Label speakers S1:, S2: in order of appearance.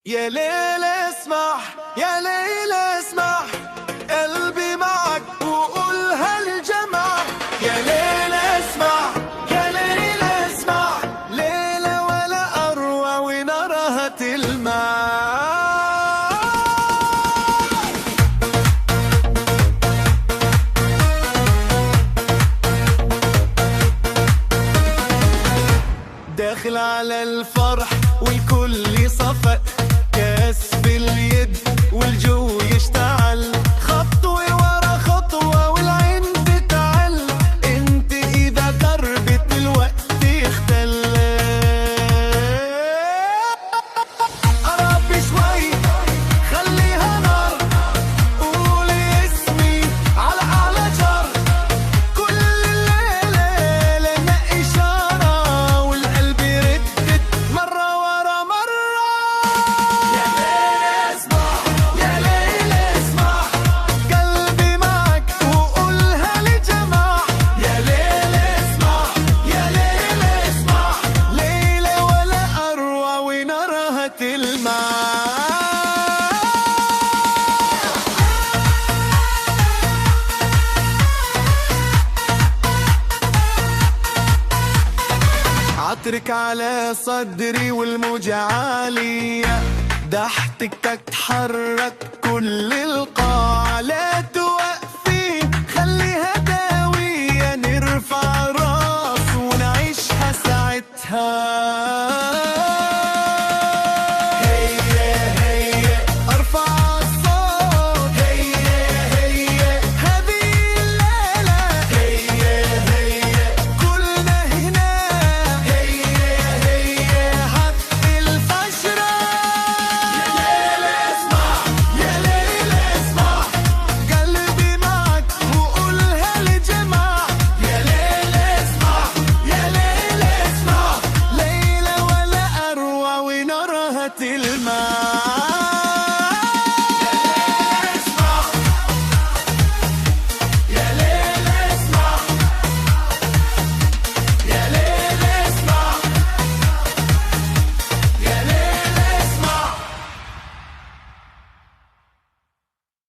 S1: يا ليل اسمح، يا ليل اسمح، قلبي معك وقولها الجمع. يا ليل اسمح، يا ليل اسمح، ليلة ولا أروع ونارها تلمع. داخل على الفرح والكل صفق، كاس باليد والجو يشتعل، خطوة ورا خطوة والعين تتعل، انت اذا دربت الوقت يختل. قرب شوي خليها نار، قولي اسمي على اعلى جر، كل الليلة لنا اشارة والقلب يردد مرة ورا مرة. يا ليل اسمع، يا ليل اسمع، قلبي معك وقولها لجماع. يا ليل اسمع، يا ليل اسمع، ليلة ولا أروع ونارها تلمع. عطرك على صدري والموجة عالية، ضحكتك تحرك كل القاعة.